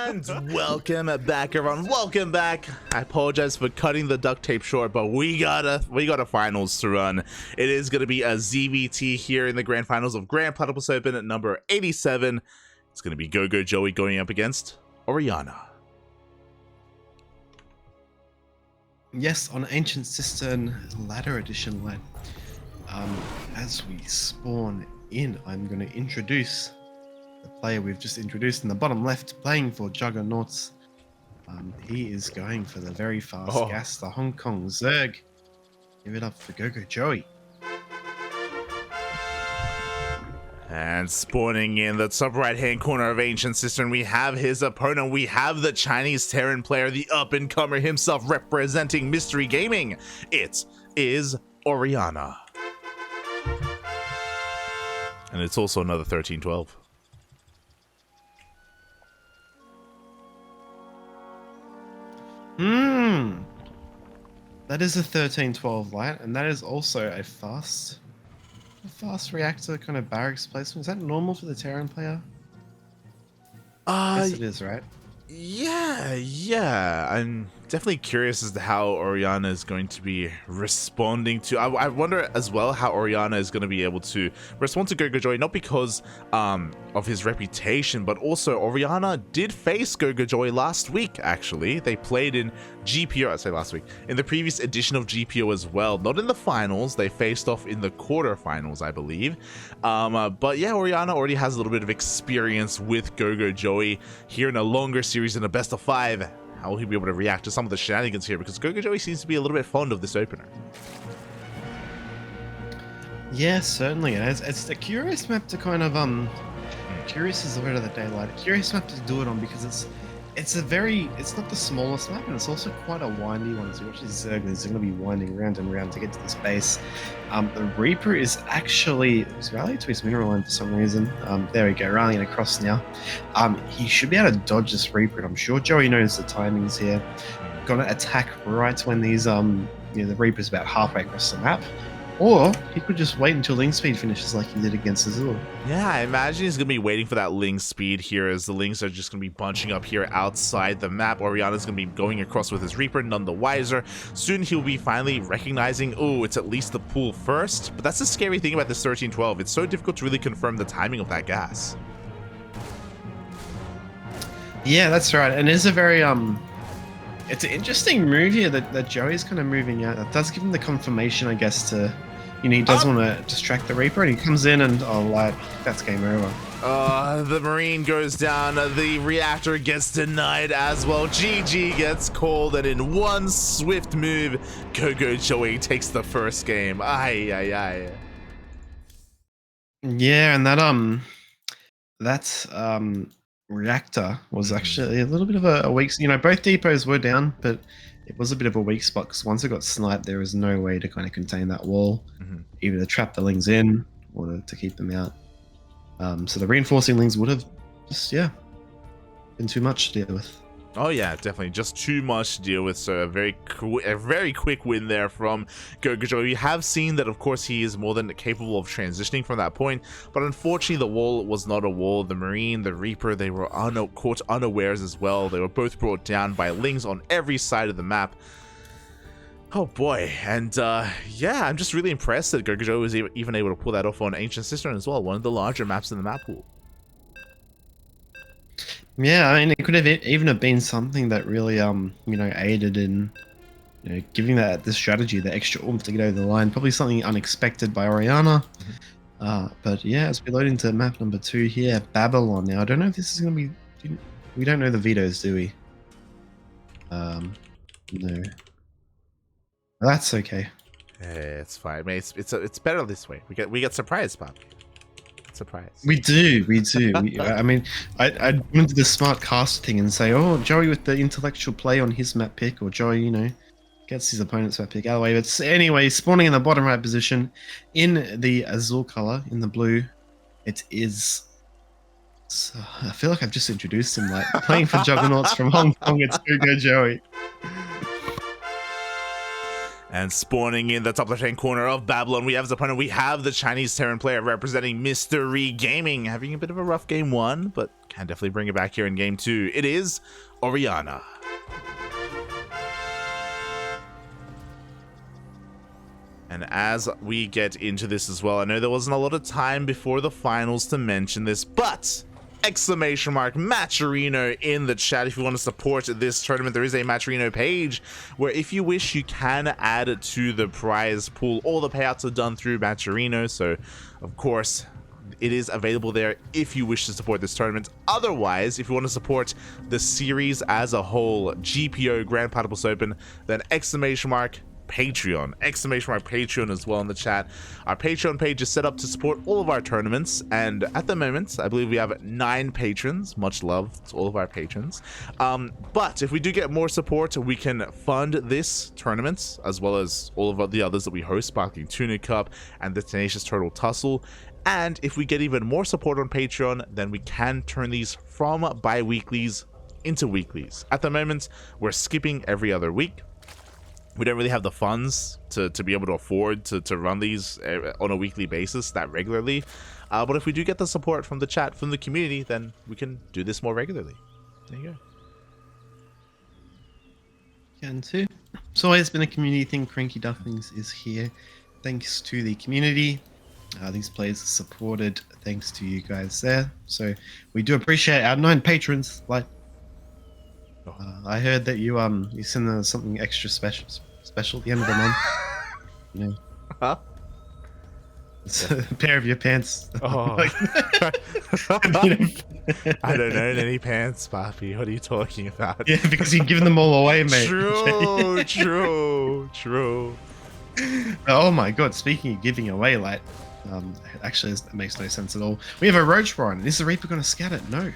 And welcome back, everyone. Welcome back. I apologize for cutting the duct tape short, but we got a finals to run. It is going to be a ZvT here in the grand finals of Grand Platypus Open at number 87. It's going to be GogojOey going up against Oriana. Yes, on Ancient Cistern Ladder Edition line. As we spawn in, I'm going to introduce the player we've just introduced in the bottom left, playing for Juggernauts. He is going for the very fast gas, the Hong Kong Zerg. Give it up for GogojOey. And spawning in the top right-hand corner of Ancient Cistern, we have his opponent. We have the Chinese Terran player, the up-and-comer himself, representing Mystery Gaming. It is Oriana. And it's also another 13-12. That is a 13-12 light, and that is also a fast reactor kind of barracks placement. Is that normal for the Terran player? Yes, it is, right? Yeah. I'm definitely curious as to how Oriana is going to be responding to. I wonder as well how Oriana is going to be able to respond to GogojOey, not because of his reputation, but also Oriana did face GogojOey last week. Actually, they played in GPO. I say last week in the previous edition of GPO as well. Not in the finals. They faced off in the quarterfinals, I believe. But yeah, Oriana already has a little bit of experience with GogojOey here in a longer series in a best of 5. How will he be able to react to some of the shenanigans here? Because GogojOey seems to be a little bit fond of this opener. Yeah, certainly. It's a curious map to kind of curious is the word of the daylight. A curious map to do it on because it's not the smallest map, and it's also quite a windy one. So you watch these Zerglings, they're going to be winding round and round to get to this base. The Reaper is actually rallied to his mineral line for some reason. There we go, rallying across now. He should be able to dodge this Reaper, and I'm sure Joey knows the timings here. Gonna attack right when these the Reaper's about halfway across the map. Or he could just wait until Ling Speed finishes like he did against Azul. Yeah, I imagine he's going to be waiting for that Ling Speed here as the Lings are just going to be bunching up here outside the map. Oriana's going to be going across with his Reaper, none the wiser. Soon he'll be finally recognizing, oh, it's at least the pool first. But that's the scary thing about this 13-12. It's so difficult to really confirm the timing of that gas. Yeah, that's right. And it's a very it's an interesting move here that Joey's kind of moving out. That does give him the confirmation, I guess, to he does want to distract the Reaper, and he comes in and that's game over. The Marine goes down, the reactor gets denied as well. GG gets called, and in one swift move, GogojOey takes the first game. Aye. Yeah, and that reactor was actually a little bit of a weak. Both depots were down, but it was a bit of a weak spot because once it got sniped, there was no way to kind of contain that wall, either to trap the Lings in or to keep them out. So the reinforcing Lings would have just been too much to deal with. Oh yeah, definitely just too much to deal with. So a very quick win there from GogojOey. We have seen that, of course, he is more than capable of transitioning from that point, but unfortunately the wall was not a wall. The Marine, the Reaper, they were caught unawares as well. They were both brought down by Lings on every side of the map. Oh boy, and yeah, I'm just really impressed that GogojOey was even able to pull that off on Ancient Cistern as well, one of the larger maps in the map pool. Yeah, I mean, it could have even been something that really, aided in, giving the strategy the extra oomph to get over the line. Probably something unexpected by Oriana. But yeah, as we load into map number 2 here, Babylon. Now, I don't know if this is going to be. We don't know the vetoes, do we? No. That's okay. Yeah, it's fine. I mean, it's better this way. We get surprised, Bob. Surprise. We do. I mean, I went into the smart cast thing and say, oh, Joey with the intellectual play on his map pick, or Joey, gets his opponent's map pick out of the way. But anyway, spawning in the bottom right position in the azul color, in the blue, it is. So, I feel like I've just introduced him, like playing for Juggernauts from Hong Kong. It's GogojOey. And spawning in the top left-hand corner of Babylon, we have his opponent. We have the Chinese Terran player representing Mystery Gaming, having a bit of a rough game 1, but can definitely bring it back here in game 2. It is Oriana. And as we get into this as well, I know there wasn't a lot of time before the finals to mention this, but exclamation mark Matcherino in the chat if you want to support this tournament. There is a Matcherino page where if you wish you can add it to the prize pool. All the payouts are done through Matcherino, so of course it is available there if you wish to support this tournament. Otherwise, if you want to support the series as a whole, GPO Grand Platypus Open, then exclamation mark Patreon, exclamation mark Patreon as well in the chat. Our Patreon page is set up to support all of our tournaments, and at the moment I believe we have 9 patrons. Much love to all of our patrons, but if we do get more support, we can fund this tournament as well as all of the others that we host, Sparkling Tuna Cup and the Tenacious Turtle Tussle. And if we get even more support on Patreon, then we can turn these from bi-weeklies into weeklies. At the moment we're skipping every other week. We don't really have the funds to be able to afford to run these on a weekly basis that regularly. But if we do get the support from the chat, from the community, then we can do this more regularly. There you go. Can too. It's always been a community thing. Cranky Ducklings is here thanks to the community. These players are supported thanks to you guys there. So we do appreciate our 9 patrons. Like, I heard that you send us something extra special at the end of the month. You know, huh? It's a pair of your pants. Oh. I don't own any pants, Papi. What are you talking about? Yeah, because you've given them all away, mate. True, true. Oh my god, speaking of giving away, like, actually, it makes no sense at all. We have a Roach Warren. Is the Reaper going to scat it? No.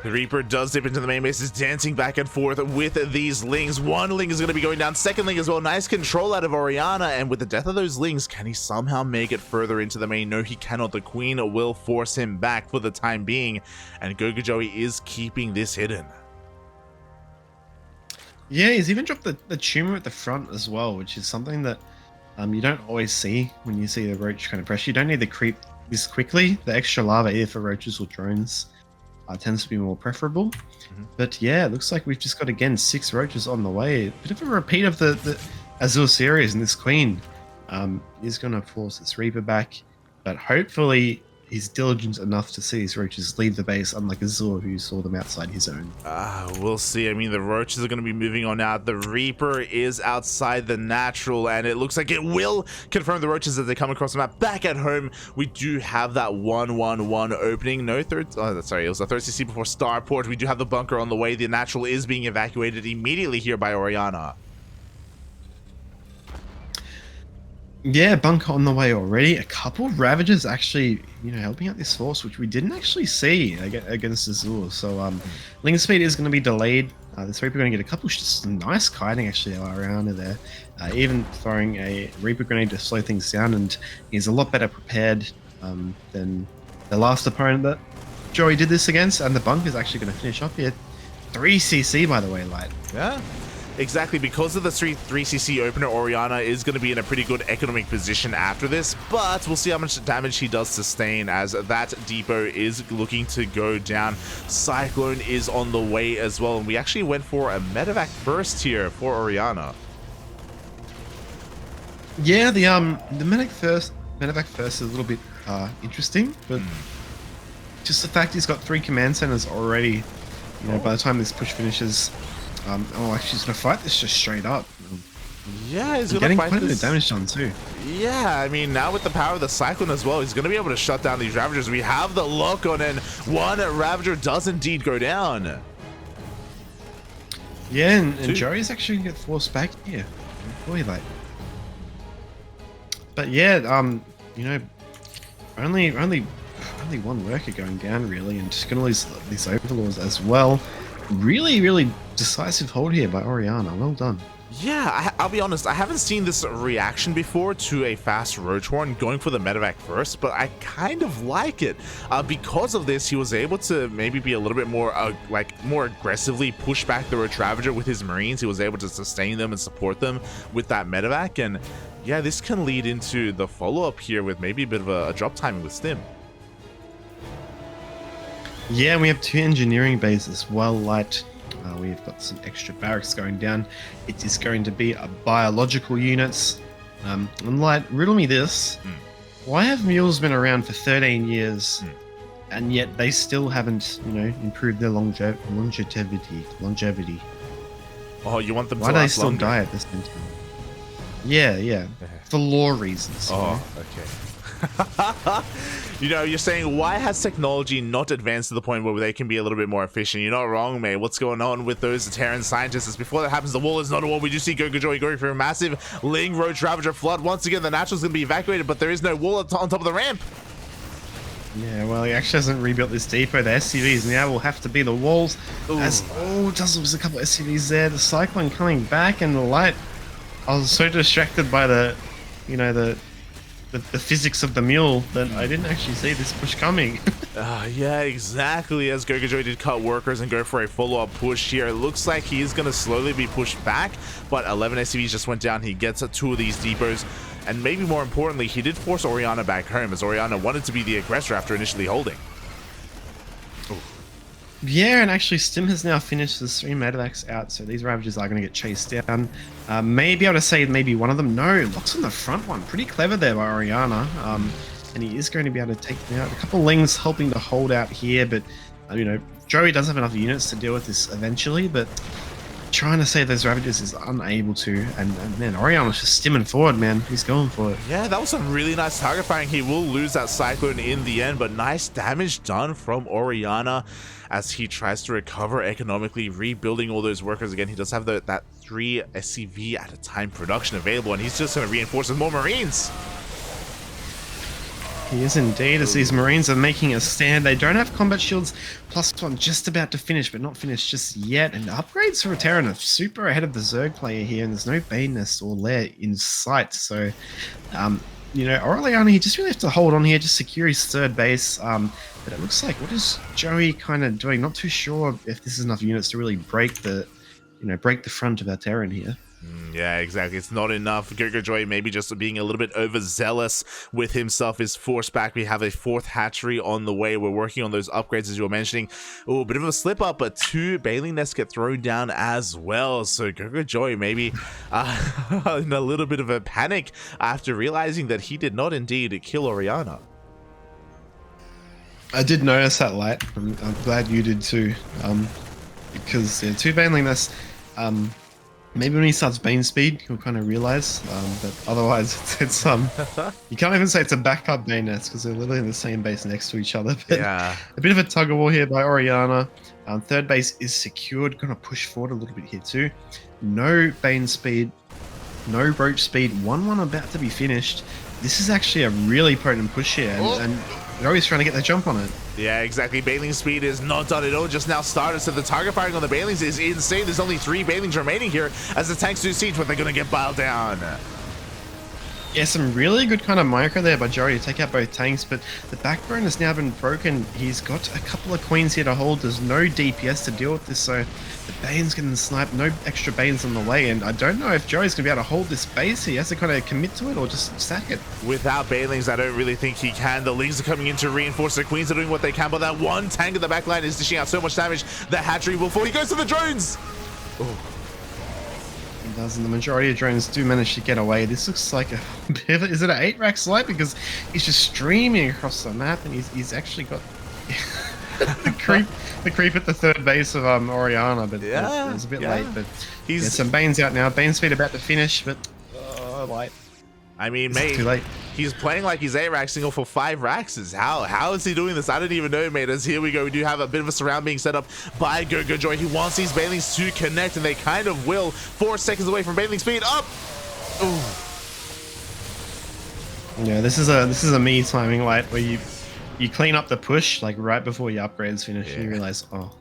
The Reaper does dip into the main base, is dancing back and forth with these Lings. One Ling is going to be going down, second Ling as well. Nice control out of Oriana, and with the death of those Lings, can he somehow make it further into the main? No, he cannot. The Queen will force him back for the time being, and GogojOey is keeping this hidden. Yeah, he's even dropped the tumor at the front as well, which is something that you don't always see when you see the Roach kind of pressure. You don't need to creep this quickly. The extra lava, either for Roaches or drones, tends to be more preferable. But yeah, it looks like we've just got, again, 6 Roaches on the way. A bit of a repeat of the Azul series, and this Queen is going to force this Reaper back. But hopefully he's diligent enough to see these Roaches leave the base, unlike Azul, who saw them outside his own. We'll see. I mean, the Roaches are going to be moving on out. The Reaper is outside the natural, and it looks like it will confirm the Roaches as they come across the map. Back at home, we do have that 1-1-1 opening. No third... Oh, sorry, it was a third CC before Starport. We do have the bunker on the way. The natural is being evacuated immediately here by Oriana. Yeah, bunker on the way already. A couple of Ravagers actually, helping out this force, which we didn't actually see against Azul. So, Ling speed is going to be delayed. This Reaper going to get a couple just nice kiting actually around there. Even throwing a Reaper grenade to slow things down, and he's a lot better prepared than the last opponent that Joey did this against. And the bunker is actually going to finish up here. 3 CC, by the way, Light. Yeah. Exactly, because of the 3cc opener, Oriana is going to be in a pretty good economic position after this, but we'll see how much damage he does sustain as that depot is looking to go down. Cyclone is on the way as well, and we actually went for a medevac first here for Oriana. Yeah, the medevac first is a little bit interesting, but just the fact he's got 3 command centers already, by the time this push finishes. Actually, he's going to fight this just straight up. Yeah, he's getting quite a bit of damage done too. Yeah, I mean, now with the power of the Cyclone as well, he's going to be able to shut down these Ravagers. We have the lock on, and one Ravager does indeed go down. Yeah, and Joey's actually going to get forced back here. Boy, like. But yeah, only one worker going down really, and just going to lose these Overlords as well. Really decisive hold here by Oriana. Well done. Yeah, I'll be honest, I haven't seen this reaction before to a fast Roach Horn going for the medevac first, but I kind of like it. Because of this, he was able to maybe be a little bit more, more aggressively push back the Roach Ravager with his Marines. He was able to sustain them and support them with that medevac, and yeah, this can lead into the follow-up here with maybe a bit of a drop timing with Stim. Yeah, we have 2 engineering bases, well light. We've got some extra barracks going down. It is going to be a biological units. And light, riddle me this. Why have mules been around for 13 years and yet they still haven't, improved their longevity? Oh, you want them Why to do they last still longer? die at this time? Yeah. For lore reasons. Oh, okay. You're saying, why has technology not advanced to the point where they can be a little bit more efficient? You're not wrong, mate. What's going on with those Terran scientists? Before that happens, the wall is not a wall. We do see GogojOey going for a massive Ling Roach Ravager flood. Once again, the natural's going to be evacuated, but there is no wall on top of the ramp. Yeah, well, he actually hasn't rebuilt this depot. The SCVs now will have to be the walls. It does lose a couple of SCVs there. The Cyclone coming back and the light. I was so distracted by the physics of the mule that I didn't actually see this push coming. Yeah, exactly. As GogojOey did cut workers and go for a follow-up push here, it looks like he is going to slowly be pushed back, but 11 SCVs just went down. He gets 2 of these depots, and maybe more importantly, he did force Oriana back home, as Oriana wanted to be the aggressor after initially holding. Yeah, and actually Stim has now finished the 3 medevacs out, so these Ravagers are going to get chased down. Maybe able to say maybe one of them. No, locks on the front one. Pretty clever there by Oriana. And he is going to be able to take them out. A couple of Lings helping to hold out here, but, Joey does have enough units to deal with this eventually, but trying to save those Ravagers is unable to. And man, Oriana's just stimming forward, man. He's going for it. Yeah, that was some really nice target firing. He will lose that Cyclone in the end, but nice damage done from Oriana as he tries to recover economically, rebuilding all those workers again. He does have that 3 SCV at a time production available, and he's just going to reinforce with more Marines. He is indeed, as these Marines are making a stand. They don't have combat shields, +1 just about to finish, but not finished just yet. And the upgrades for a Terran are super ahead of the Zerg player here, and there's no Bane Nest or Lair in sight. So, Oriana, he just really has to hold on here, just secure his 3rd base. But it looks like, what is Joey kind of doing? Not too sure if this is enough units to really break the front of our Terran here. Yeah, exactly. It's not enough. GogojOey maybe just being a little bit overzealous with himself is forced back. We have a 4th hatchery on the way. We're working on those upgrades, as you were mentioning. Oh, a bit of a slip up, but 2 Bailey nests get thrown down as well. So GogojOey maybe in a little bit of a panic after realizing that he did not indeed kill Oriana. I did notice that, Light. I'm glad you did too. Because 2 Baneling nests. Maybe when he starts Bane speed, you'll kind of realize, but otherwise it's you can't even say it's a backup Bane nest because they're literally in the same base next to each other. But yeah, a bit of a tug of war here by Oriana. 3rd base is secured. Gonna push forward a little bit here too. No Bane speed, no Roach speed. 1-1 about to be finished. This is actually a really potent push here, and they're always trying to get the jump on it. Yeah, exactly. Bailing speed is not done at all, just now started, so the target firing on the Bailings is insane. There's only 3 Bailings remaining here as the tanks do siege, but they're going to get biled down. Yeah, some really good kind of micro there by Joey to take out both tanks, but the backbone has now been broken. He's got a couple of queens here to hold. There's no DPS to deal with this, so the Bane's getting sniped. No extra Banes on the way, and I don't know if Joey's going to be able to hold this base. He has to kind of commit to it or just stack it. Without Bailings, I don't really think he can. The Lings are coming in to reinforce. The Queens are doing what they can, but that 1 tank in the back line is dishing out so much damage. The hatchery will fall. He goes to the drones! Oh. He does, and the majority of drones do manage to get away. This looks like a bit of, is it an 8-rack slight? Because he's just streaming across the map, and he's actually got the creep at the 3rd base of Oriana, but it was a bit late. But he's some Bane's out now. Bane speed about to finish, but light. I mean, mate, too late. He's playing like he's 8-rack single for 5 racks. How is he doing this? I don't even know, mate. As here we go, we do have a bit of a surround being set up by GogojOey. He wants these Bailings to connect, and they kind of will. 4 seconds away from Bailing speed up. Ooh. Yeah, this is a me timing light where you clean up the push like right before your upgrades finish, and you realize, but,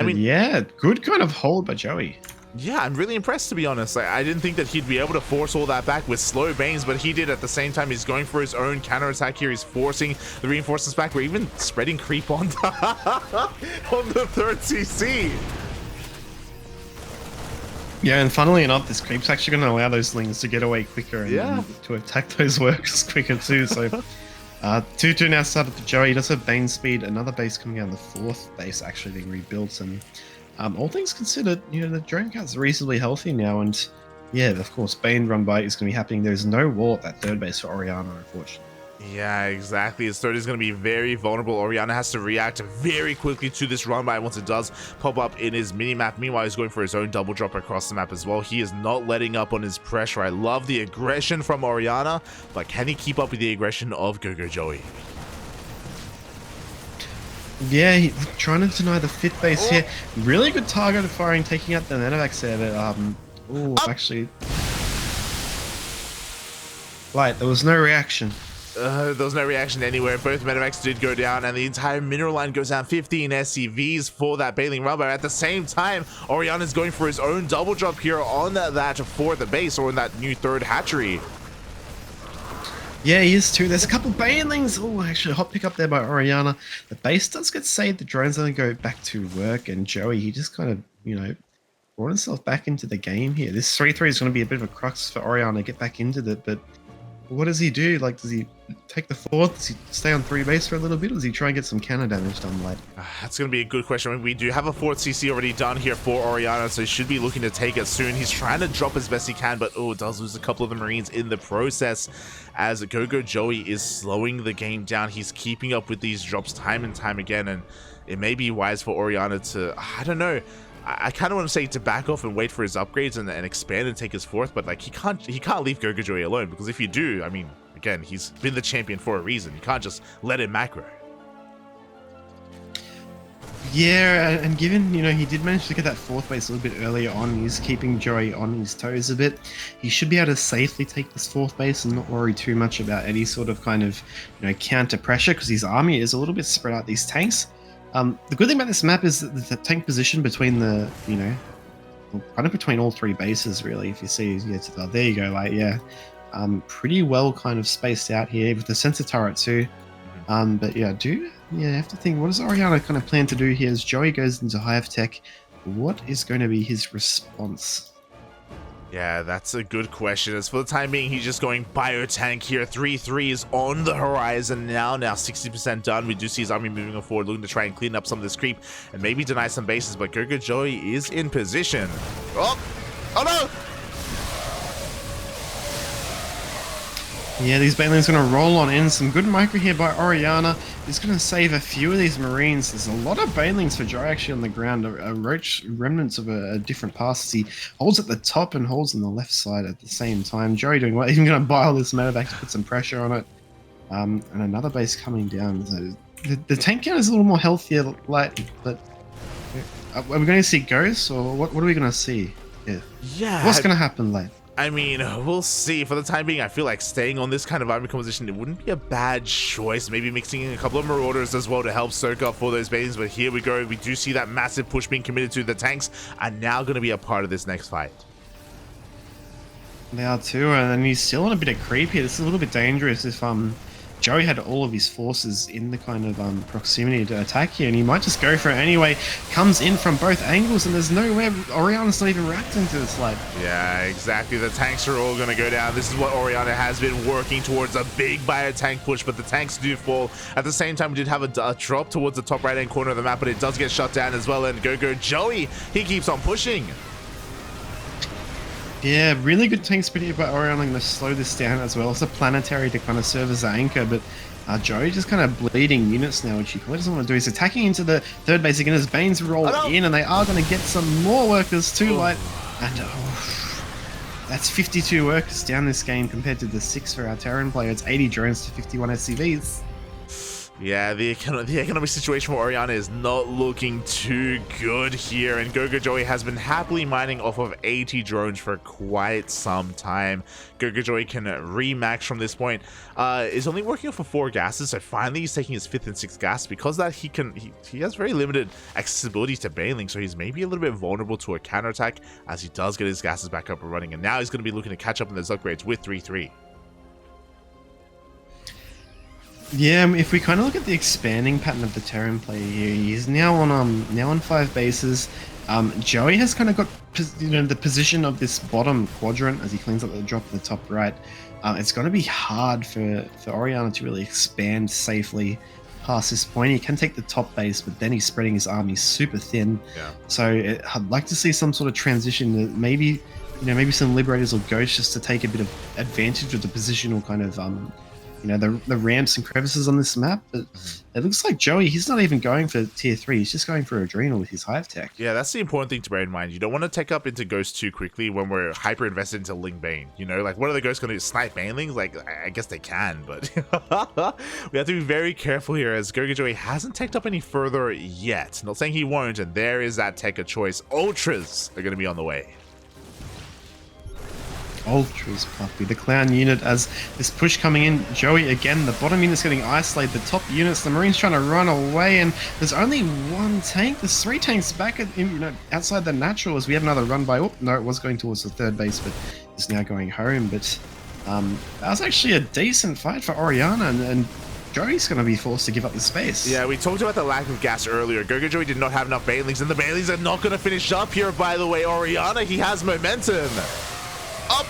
I mean, yeah, good kind of hold by Joey. Yeah, I'm really impressed, to be honest. I didn't think that he'd be able to force all that back with slow Banes, but he did at the same time. He's going for his own counterattack here. He's forcing the reinforcements back. We're even spreading creep on the 3rd CC. Yeah, and funnily enough, this creep's actually going to allow those Lings to get away quicker and to attack those workers quicker too. So 2-2 now started for Joey. He does have Bane speed, another base coming out on the 4th base actually being rebuilt, and all things considered, you know, the drone count's reasonably healthy now, and yeah, of course, Bane run by is going to be happening. There's no wall at that 3rd base for Oriana, unfortunately. Yeah, exactly. His 3rd is going to be very vulnerable. Oriana has to react very quickly to this run by once it does pop up in his mini-map. Meanwhile, he's going for his own double drop across the map as well. He is not letting up on his pressure. I love the aggression from Oriana, but can he keep up with the aggression of GogojOey? Yeah, trying to deny the 5th base here. Really good targeted firing, taking out the Nanovax there, but actually... Right, there was no reaction. There was no reaction anywhere. Both Medivacs did go down, and the entire mineral line goes down. 15 SCVs for that baling run. But at the same time, Oriana's going for his own double drop here on that 4th base, or in that new 3rd hatchery. Yeah, he is too. There's a couple banelings. Oh, actually, hot pick up there by Oriana. The base does get saved. The drone's going to go back to work, and Joey, he just kind of, you know, brought himself back into the game here. This 3-3 is going to be a bit of a crux for Oriana to get back into it, but what does he do? Like, does he take the 4th? Does he stay on 3 base for a little bit? Or does he try and get some counter damage done late? That's going to be a good question. I mean, we do have a 4th CC already done here for Oriana, so he should be looking to take it soon. He's trying to drop as best he can, but does lose a couple of the Marines in the process as GogojOey is slowing the game down. He's keeping up with these drops time and time again, and it may be wise for Oriana to, I don't know, I kind of want to say to back off and wait for his upgrades and expand and take his 4th, but like he can't leave GogojOey alone, because if you do, I mean, again, he's been the champion for a reason. You can't just let him macro. Yeah, and given, you know, he did manage to get that 4th base a little bit earlier on, he's keeping Joey on his toes a bit. He should be able to safely take this 4th base and not worry too much about any sort of kind of, you know, counter pressure, because his army is a little bit spread out, these tanks. The good thing about this map is that the tank position between the, you know, kind of between all 3 bases, really, if you see, there you go, like, yeah, pretty well kind of spaced out here with the sensor turret too. But yeah, I have to think, what does Oriana kind of plan to do here as Joey goes into Hive Tech? What is going to be his response? Yeah, that's a good question. As for the time being, he's just going biotank here. 3-3 is on the horizon now 60% done. We do see his army moving forward, looking to try and clean up some of this creep and maybe deny some bases, but GogojOey is in position. Oh no! Yeah, these banelings going to roll on in. Some good micro here by Oriana. He's going to save a few of these Marines. There's a lot of banelings for Joey actually on the ground. A roach remnants of a different pass as he holds at the top and holds on the left side at the same time. Joey doing well. He's going to bile this medevac to put some pressure on it. And another base coming down. So the tank count is a little more healthier, like, but are we going to see ghosts, or what are we going to see here? Yeah. What's going to happen late? I mean, we'll see. For the time being, I feel like staying on this kind of army composition, it wouldn't be a bad choice. Maybe mixing in a couple of Marauders as well to help soak up for those bases. But here we go. We do see that massive push being committed to. The tanks are now going to be a part of this next fight. They are too, and then he's still on a bit of creep here. This is a little bit dangerous if Joey had all of his forces in the kind of proximity to attack here, and he might just go for it anyway. Comes in from both angles, and there's nowhere. Oriana's not even reacting to this slide. Yeah, exactly. The tanks are all going to go down. This is what Oriana has been working towards, a big bio-tank push, but the tanks do fall. At the same time, we did have a drop towards the top right-hand corner of the map, but it does get shut down as well, and GogojOey, he keeps on pushing. Yeah, really good tank speed here by Oriana. I'm going to slow this down as well. It's a planetary to kind of serve as an anchor, but Joey just kind of bleeding units now, which he probably doesn't want to do. He's attacking into the 3rd base again as Banes roll in, and they are going to get some more workers too, like, and that's 52 workers down this game compared to the 6 for our Terran player. It's 80 drones to 51 SCVs. Yeah, the economic situation for Oriana is not looking too good here, and GogojOey has been happily mining off of 80 drones for quite some time. GogojOey can remax from this point. Is only working off of 4 gases, so finally he's taking his 5th and 6th gas. Because of that, he has very limited accessibility to bailing, so he's maybe a little bit vulnerable to a counterattack as he does get his gases back up and running, and now he's going to be looking to catch up on those upgrades with 3-3. Yeah, if we kind of look at the expanding pattern of the Terran player here, he's now on 5 bases. Joey has kind of got the position of this bottom quadrant as he cleans up the drop in the top right. It's going to be hard for Oriana to really expand safely past this point. He can take the top base, but then he's spreading his army super thin. Yeah. So I'd like to see some sort of transition. That maybe maybe some liberators or ghosts just to take a bit of advantage of the positional kind of the ramps and crevices on this map. But it looks like Joey, he's not even going for tier 3. He's just going for Adrenal with his Hive Tech. Yeah, that's the important thing to bear in mind. You don't want to take up into Ghost too quickly when we're hyper invested into Ling Bane. You know, like, what are the Ghosts going to do? Snipe Banelings? Like, I guess they can, but we have to be very careful here as GogojOey hasn't teched up any further yet. Not saying he won't, and there is that tech of choice. Ultras are going to be on the way. Ultras, Puppy. The clown unit as this push coming in. Joey again, the bottom unit's getting isolated. The top units, the Marines trying to run away, and there's only one tank. There's 3 tanks back at outside the natural as we have another run by. Oh no, it was going towards the third base, but it's now going home. But that was actually a decent fight for Oriana, and Joey's going to be forced to give up the space. Yeah, we talked about the lack of gas earlier. GogojOey did not have enough Banelings, and the Banelings are not going to finish up here, by the way. Oriana, he has momentum. Up.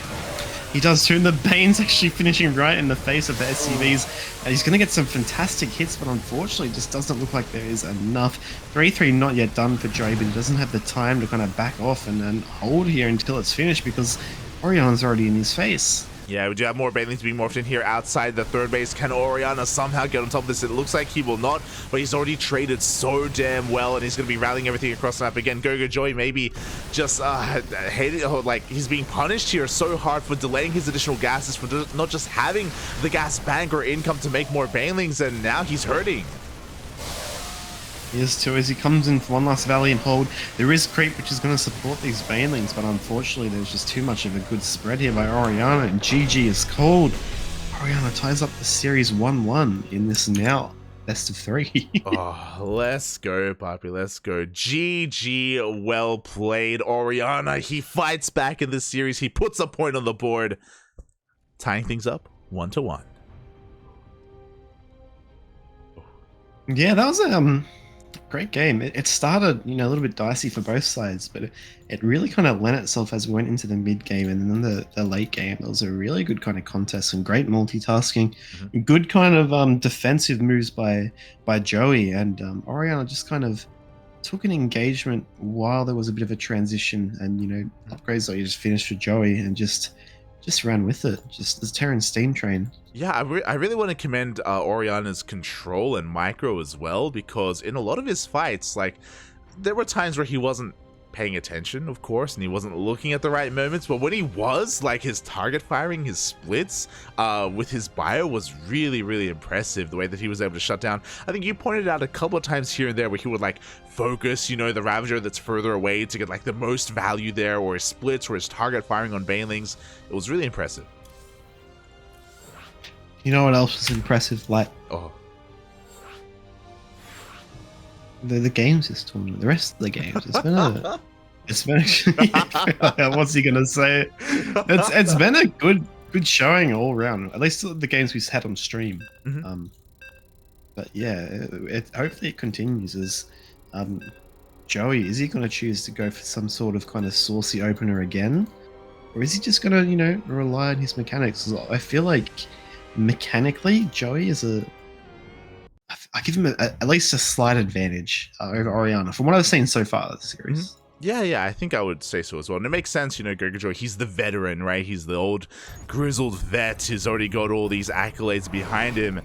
He does too, and the Bane's actually finishing right in the face of the SCVs. He's going to get some fantastic hits, but unfortunately it just doesn't look like there is enough. 3-3 not yet done for Joey, but he doesn't have the time to kind of back off and hold here until it's finished because Oriana's already in his face. Yeah, we do have more Banelings being morphed in here outside the third base. Can Oriana somehow get on top of this? It looks like he will not, but he's already traded so damn well, and he's going to be rallying everything across the map again. GogojOey maybe just hated, like, he's being punished here so hard for delaying his additional gases, for not just having the gas bank or income to make more Banelings, and now he's hurting. He is too, as he comes in for one last Valiant hold. There is creep, which is going to support these Banelings, but unfortunately there's just too much of a good spread here by Oriana, and GG is called. Oriana ties up the series 1-1 in this now best of 3. Oh, let's go, Poppy, let's go. GG, well played, Oriana. He fights back in this series. He puts a point on the board, tying things up 1-1. Yeah, that was a great game. It started, a little bit dicey for both sides, but it really kind of lent itself as we went into the mid game, and then the late game. It was a really good kind of contest and great multitasking, good kind of defensive moves by Joey, and Oriana just kind of took an engagement while there was a bit of a transition, and upgrades that you just finished for Joey and just ran with it, just the Terran steam train. Yeah, I really want to commend Oriana's control and micro as well, because in a lot of his fights, like, there were times where he wasn't paying attention, of course, and he wasn't looking at the right moments, but when he was, like, his target firing, his splits with his bio was really, really impressive, the way that he was able to shut down. I think you pointed out a couple of times here and there where he would, like, focus, the Ravager that's further away to get, like, the most value there, or his splits, or his target firing on Banelings. It was really impressive. You know what else was impressive? Like, the games this tournament, the rest of the games. It's been what's he gonna say? It's been a good showing all around. At least the games we've had on stream. But yeah, hopefully it continues. As Joey, is he gonna choose to go for some sort of kind of saucy opener again, or is he just gonna rely on his mechanics? I feel like mechanically Joey is I give him at least a slight advantage over Oriana from what I've seen so far this series. Yeah, I think I would say so as well. And it makes sense, GogojOey, he's the veteran, right? He's the old grizzled vet who's already got all these accolades behind him.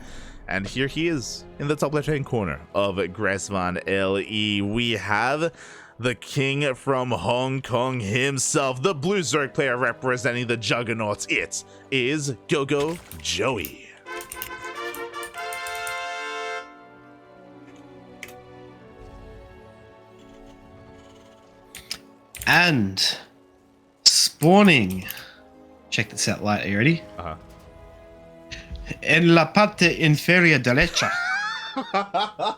And here he is in the top left-hand corner of Gresvan LE. We have the king from Hong Kong himself, the Blue Zerg player representing the Juggernauts. It is GogojOey. And spawning. Check this out, Light. Are you ready? En la parte inferior derecha.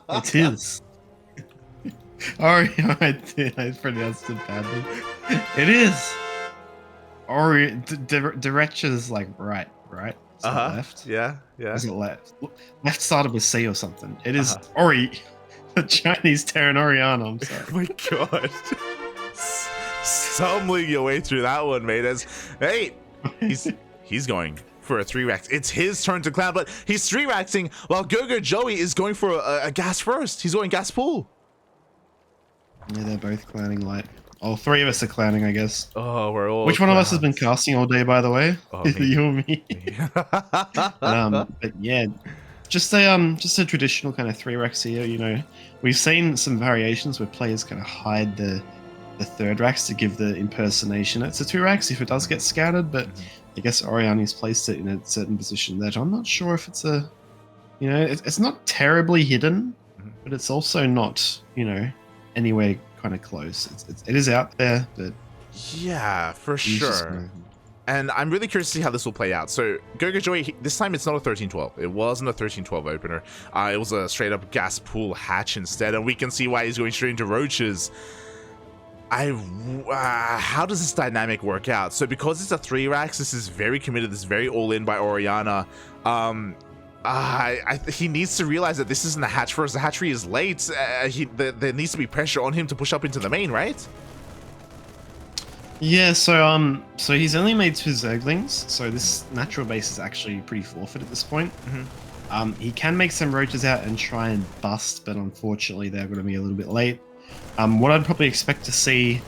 It is. I pronounced it badly. It is. Derecha is like right. Is it left? Yeah. Is it left? Left started with C or something. It is Ori, the Chinese Terran Oriana. I'm sorry. Oh my god. stumbling your way through that one, mate. Hey, he's going for a 3-rack. It's his turn to clown, but he's 3-raxing while GogojOey is going for a gas first. He's going gas pool. Yeah, they're both clowning light. All 3 of us are clowning, I guess. Oh, we're all. Which one of us has been casting all day, by the way? Oh, you or me? But yeah, just a traditional kind of 3-racks here. You know, we've seen some variations where players kind of hide the 3rd racks to give the impersonation. It's a 2-racks if it does get scouted, but I guess Oriana's placed it in a certain position that I'm not sure if it's a, you know, it's not terribly hidden, but it's also not, you know, anywhere kind of close. It is out there, but yeah, for sure. And I'm really curious to see how this will play out. So GogojOey, this time it's not a 13-12. It wasn't a 13-12 opener. It was a straight up gas pool hatch instead, and we can see why he's going straight into roaches. How does this dynamic work out? So because it's a 3-racks, this is very committed. This is very all in by Oriana. He needs to realize that this isn't a hatch first. The hatchery is late. There needs to be pressure on him to push up into the main, right? Yeah, so he's only made 2 Zerglings, so this natural base is actually pretty forfeit at this point. He can make some roaches out and try and bust, but unfortunately they're going to be a little bit late. What I'd probably expect to see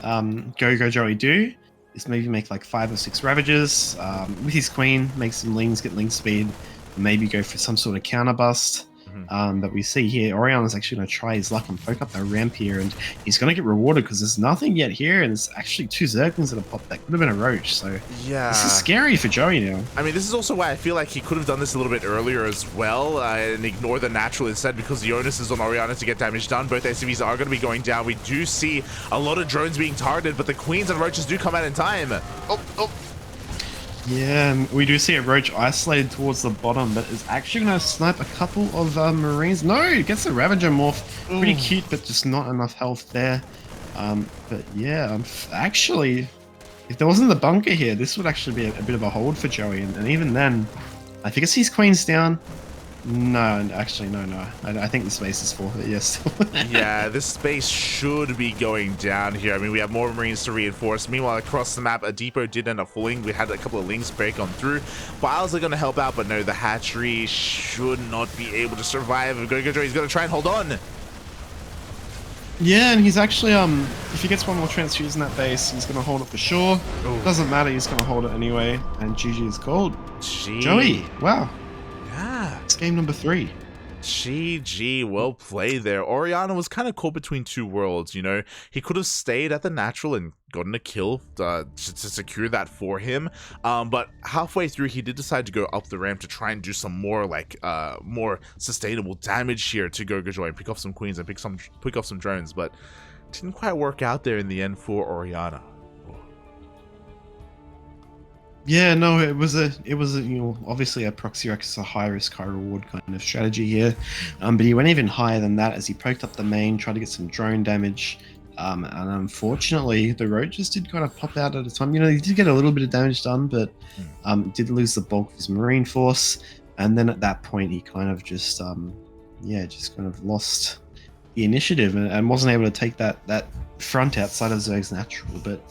GogojOey do is maybe make like 5 or 6 Ravagers with his queen, make some lings, get ling speed, and maybe go for some sort of counter bust. But we see here, Oriana's actually going to try his luck and poke up that ramp here, and he's going to get rewarded because there's nothing yet here, and there's actually 2 Zerglings that have popped. That could have been a roach, so yeah, this is scary for Joey now. I mean, this is also why I feel like he could have done this a little bit earlier as well, and ignore the natural instead, because the onus is on Oriana to get damage done. Both SCVs are going to be going down. We do see a lot of drones being targeted, but the queens and roaches do come out in time. Oh. Yeah, we do see a roach isolated towards the bottom, but is actually going to snipe a couple of Marines. No, gets the Ravager morph. Pretty cute, but just not enough health there. But yeah, actually, if there wasn't the bunker here, this would actually be a bit of a hold for Joey. And even then, I think it's his queen's down. No, actually, no. I think the space is forfeit, yes. Yeah, this space should be going down here. I mean, we have more Marines to reinforce. Meanwhile, across the map, a depot did end up falling. We had a couple of links break on through. Files are going to help out, but no, the hatchery should not be able to survive. GogojOey is going to try and hold on. Yeah, and he's actually, if he gets one more transfuse in that base, he's going to hold it for sure. Doesn't matter, he's going to hold it anyway. And GG is called. Joey, wow. Yeah. It's game number 3. GG, well played there. Oriana was kind of caught between 2 worlds, you know. He could have stayed at the natural and gotten a kill to secure that for him. But halfway through, he did decide to go up the ramp to try and do some more, like, more sustainable damage here to GogojOey and pick off some queens and pick off some drones. But it didn't quite work out there in the end for Oriana. Yeah, no, it was a you know, obviously a proxy rack is a high risk, high reward kind of strategy here. But he went even higher than that as he poked up the main, tried to get some drone damage. And unfortunately, the roaches did kind of pop out at a time. You know, he did get a little bit of damage done, but did lose the bulk of his marine force. And then at that point, he kind of just just kind of lost the initiative and wasn't able to take that front outside of Zerg's natural. But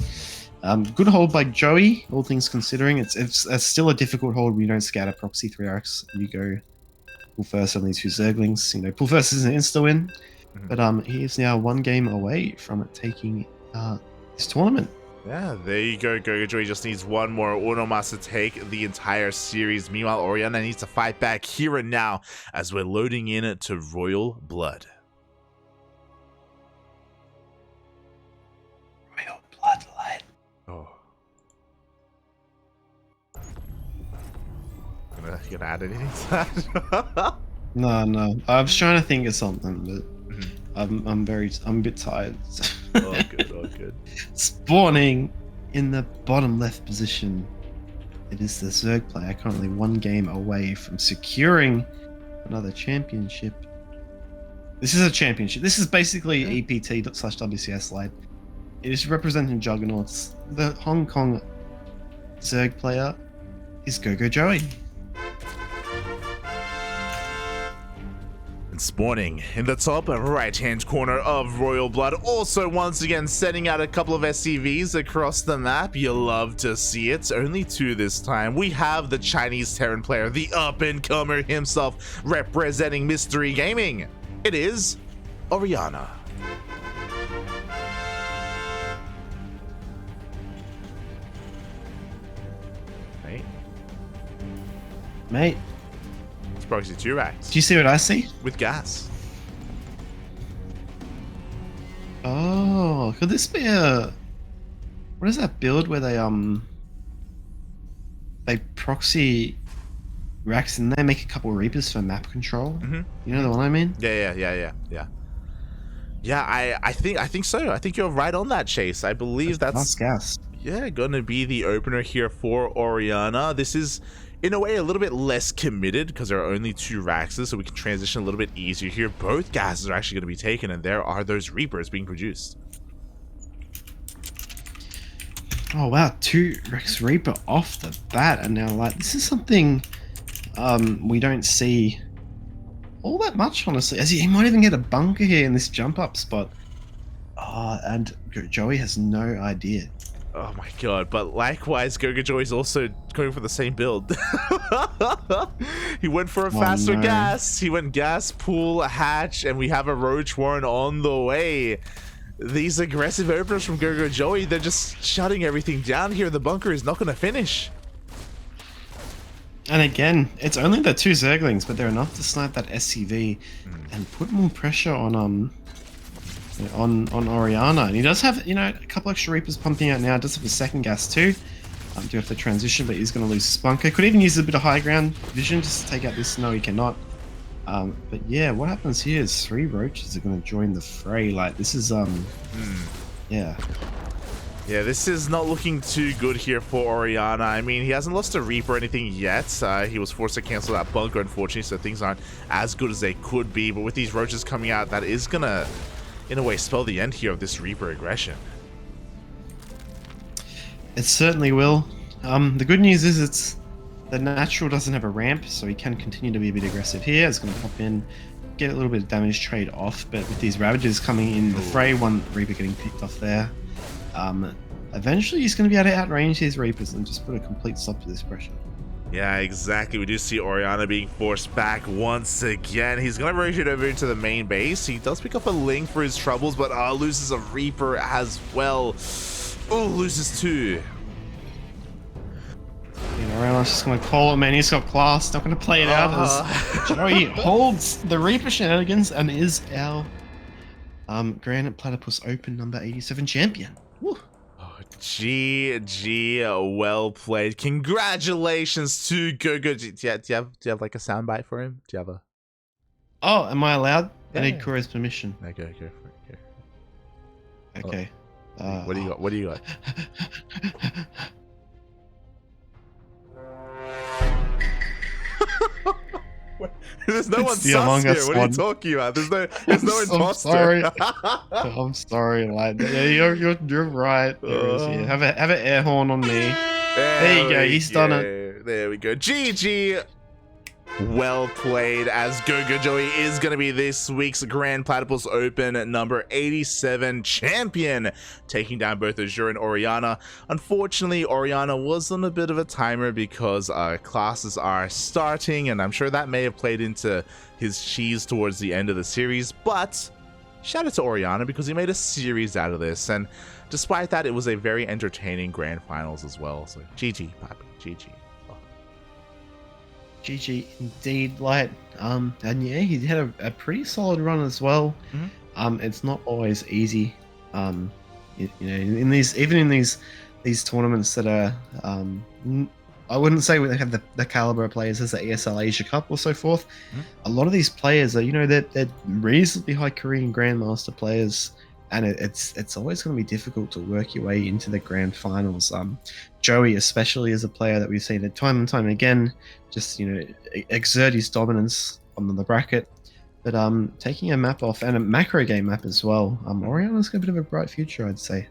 good hold by Joey, all things considering. It's still a difficult hold when you don't scatter proxy 3-arcs. You go pull first on these 2 Zerglings. You know, pull first is an insta-win, but he is now 1 game away from taking this tournament. Yeah, there you go. GogojOey just needs 1 more Unomas to take the entire series. Meanwhile, Oriana needs to fight back here and now as we're loading in to Royal Blood. Royal Bloodline. Oh. Gonna add anything to that? No. I was trying to think of something, but I'm a bit tired. Oh, good. Spawning in the bottom left position. It is the Zerg player, currently 1 game away from securing another championship. This is a championship. This is basically EPT/WCS Lite. It is representing Juggernauts. The Hong Kong Zerg player is GogojOey. And spawning in the top right-hand corner of Royal Blood, also once again sending out a couple of SCVs across the map. You love to see it. Only 2 this time. We have the Chinese Terran player, the up-and-comer himself, representing Mystery Gaming. It is Oriana. Mate. It's proxy 2 racks. Do you see what I see? With gas. Oh, could this be a... What is that build where they proxy racks and they make a couple of Reapers for map control? You know the one I mean? Yeah. Yeah, I think so. I think you're right on that, Chase. I believe that's gas. Yeah, gonna be the opener here for Oriana. This is, in a way, a little bit less committed because there are only 2 Raxes, so we can transition a little bit easier here. Both gases are actually going to be taken, and there are those Reapers being produced. Oh wow, 2 Rex Reaper off the bat, and now like this is something we don't see all that much, honestly. As he might even get a bunker here in this jump up spot. Oh, and Joey has no idea. Oh my god, but likewise, GogojOey is also going for the same build. He went for a faster gas. He went gas, pool, hatch, and we have a Roach Warren on the way. These aggressive openers from GogojOey, they're just shutting everything down here. The bunker is not going to finish. And again, it's only the 2 Zerglings, but they're enough to snipe that SCV and put more pressure on Oriana. And he does have, you know, a couple extra Reapers pumping out now. Does have a second gas too. Do have to transition, but he's going to lose his bunker. Could even use a bit of high ground vision just to take out this. No, he cannot. But yeah, what happens here is 3 Roaches are going to join the fray. Like this is yeah. Yeah, this is not looking too good here for Oriana. I mean, he hasn't lost a Reaper or anything yet. He was forced to cancel that bunker, unfortunately, so things aren't as good as they could be. But with these Roaches coming out, that is going to, in a way, spell the end here of this Reaper aggression. It certainly will. The good news is it's the natural doesn't have a ramp, so he can continue to be a bit aggressive here. It's going to pop in, get a little bit of damage trade off, but with these Ravagers coming in the fray, 1 Reaper getting picked off there. Eventually he's going to be able to outrange these Reapers and just put a complete stop to this pressure. Yeah, exactly. We do see Oriana being forced back once again. He's going to rotate over into the main base. He does pick up a Ling for his troubles, but loses a Reaper as well. Oh, loses 2. You know, Oriana's just going to call him, man. He's got class. Not going to play it out as Joey holds the Reaper shenanigans and is our Grand Platypus Open number 87 champion. Woo. Oh, GG, well played. Congratulations to Gogo. Do you have like a soundbite for him? Do you have a... Oh, am I allowed? Yeah. I need Kuro's permission. No, go for it. Go. Okay. What do you got? What do you got? There's no one sus here. What are you talking about? There's no imposter. I'm sorry. I'm sorry, lad. Yeah, you're right. Yeah. Have an air horn on me. There you go. He's done it. There we go. GG. Well played, as GogojOey is going to be this week's Grand Platypus Open number 87 champion, taking down both Azure and Oriana. Unfortunately, Oriana was on a bit of a timer because classes are starting, and I'm sure that may have played into his cheese towards the end of the series, but shout out to Oriana because he made a series out of this, and despite that, it was a very entertaining grand finals as well. So GG, Papi, GG. GG indeed, like, and yeah, he had a pretty solid run as well. It's not always easy, you know, in these tournaments that are, I wouldn't say they have the caliber of players as the ESL Asia Cup or so forth. A lot of these players are, you know, they're reasonably high Korean Grandmaster players, and it's always going to be difficult to work your way into the grand finals. Joey, especially, is a player that we've seen time and time again, just, you know, exert his dominance on the bracket. But taking a map off, and a macro game map as well, Oriana's got a bit of a bright future, I'd say.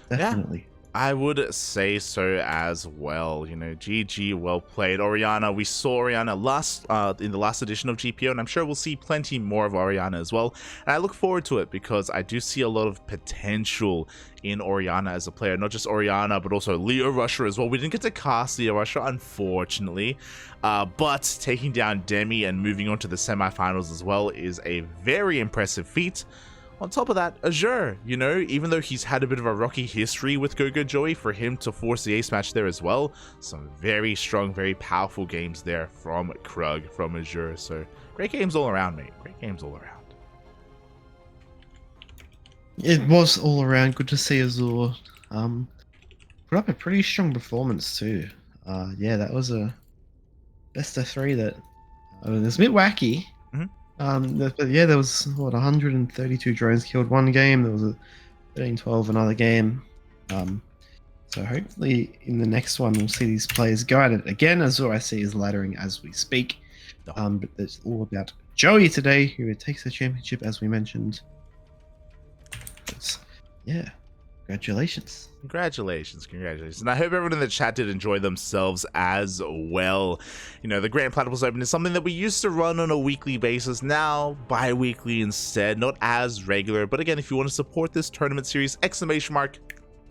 Definitely. I would say so as well. You know, GG, well played. Oriana, we saw Oriana last in the last edition of GPO, and I'm sure we'll see plenty more of Oriana as well. And I look forward to it because I do see a lot of potential in Oriana as a player. Not just Oriana, but also Leo Rusher as well. We didn't get to cast Leo Rusher, unfortunately. But taking down Demi and moving on to the semifinals as well is a very impressive feat. On top of that, Azure, you know, even though he's had a bit of a rocky history with GogojOey, for him to force the ace match there as well, some very strong, very powerful games there from Krug, from Azure. So great games all around, mate. Great games all around. It was all around good to see Azure. Put up a pretty strong performance too. Yeah, that was a best of 3 that it was a bit wacky. But yeah, there was what 132 drones killed one game. There was a 13-12 another game. So hopefully in the next one we'll see these players go at it again. Azure I see is laddering as we speak. But it's all about Joey today, who takes the championship as we mentioned. Yeah, congratulations. Congratulations. And I hope everyone in the chat did enjoy themselves as well. You know, the Grand Platypus Open is something that we used to run on a weekly basis, now bi-weekly instead, not as regular. But again, if you want to support this tournament series,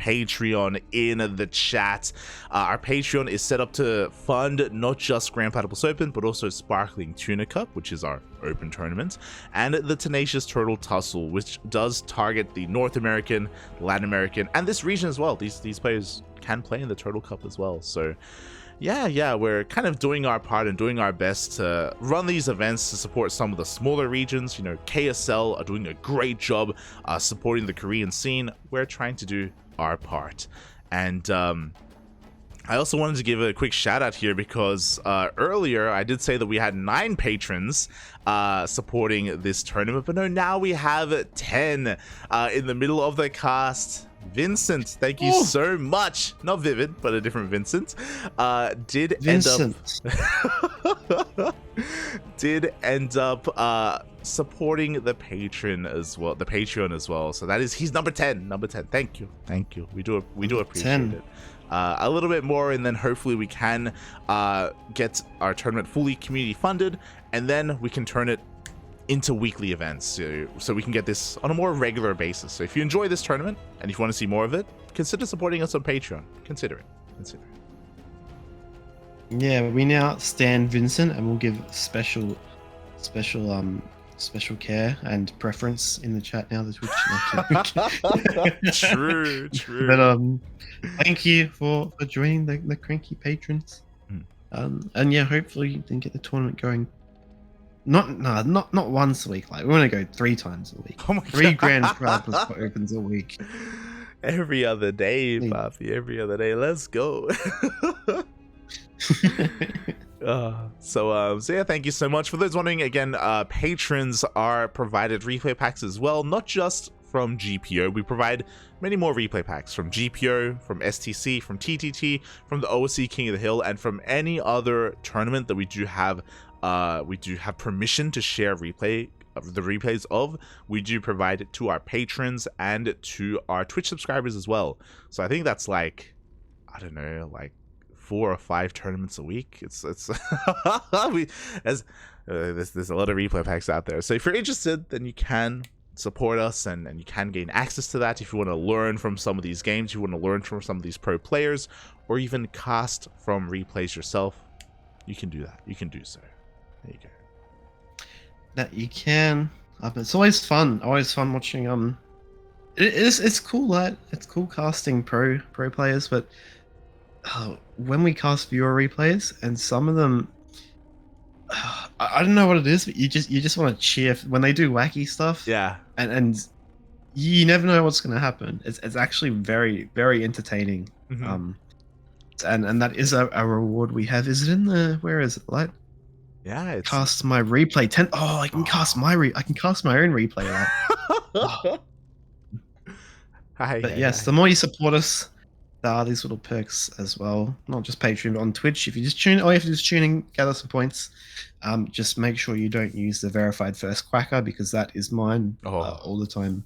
Patreon in the chat. Our Patreon is set up to fund not just Grand Platypus Open, but also Sparkling Tuna Cup, which is our open tournament, and the Tenacious Turtle Tussle, which does target the North American, Latin American, and this region as well. These players can play in the Turtle Cup as well. So yeah, we're kind of doing our part and doing our best to run these events to support some of the smaller regions. You know, KSL are doing a great job supporting the Korean scene. We're trying to do our part. And I also wanted to give a quick shout out here because earlier I did say that we had 9 patrons supporting this tournament, but no, now we have 10 in the middle of the cast. Vincent, thank you so much. Not Vivid, but a different Vincent. Did end up supporting the Patreon as well. So that is, he's number 10. Thank you. We do appreciate it. A little bit more, and then hopefully we can get our tournament fully community funded, and then we can turn it into weekly events, so we can get this on a more regular basis. So if you enjoy this tournament and if you want to see more of it, consider supporting us on Patreon. Consider it. Yeah, we now stand Vincent, and we'll give special care and preference in the chat now. The Twitch. True. But thank you for joining the Cranky patrons. And yeah, hopefully you can get the tournament going. Not once a week. Like, we want to go 3 times a week. Oh my 3 God. Grand Platypus Opens a week. Every other day, Papi. Every other day. Let's go. So yeah, thank you so much. For those wondering, again, patrons are provided replay packs as well, not just from GPO. We provide many more replay packs from GPO, from STC, from TTT, from the OCE King of the Hill, and from any other tournament that we do have permission to share the replays of. We do provide it to our patrons and to our Twitch subscribers as well. So I think that's like, I don't know, like 4 or 5 tournaments a week. It's there's a lot of replay packs out there. So if you're interested, then you can support us and you can gain access to that. If you want to learn from some of these games, you want to learn from some of these pro players, or even cast from replays yourself, you can do that. You can do so. There you go. That you can. It's always fun. Watching. It's cool. It's cool casting pro players, but when we cast viewer replays, and some of them, I don't know what it is, but you just want to cheer when they do wacky stuff. Yeah. And you never know what's going to happen. It's actually very, very entertaining. And that is a reward we have. Is it in the, where is it? Like, yeah, it's cast my replay 10. Oh, I can cast my own replay. But yes, the more you support us, there are these little perks as well. Not just Patreon, but on Twitch. If you just tune, all you have to do is tune in, gather some points. Just make sure you don't use the verified first quacker, because that is mine all the time.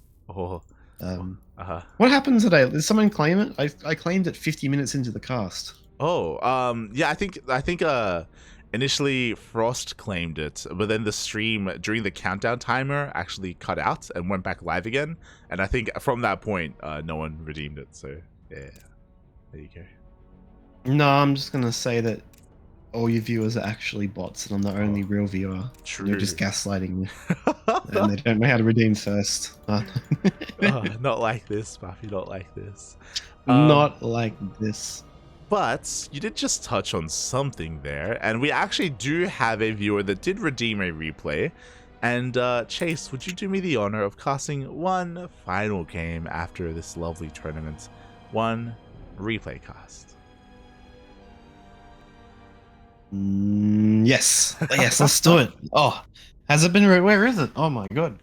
What happened today? Did someone claim it? I claimed it 50 minutes into the cast. Oh, yeah, I think initially Frost claimed it, but then the stream during the countdown timer actually cut out and went back live again, and I think from that point no one redeemed it. So yeah, there you go. No, I'm just gonna say that all your viewers are actually bots, and I'm the only real viewer. True. They're just gaslighting me, and they don't know how to redeem first. Not like this, Buffy. Not like this. Not like this. But you did just touch on something there, and we actually do have a viewer that did redeem a replay. And Chase, would you do me the honor of casting one final game after this lovely tournament? One replay cast. Yes, yes, let's do it. Oh, has it been? Where is it? Oh my god.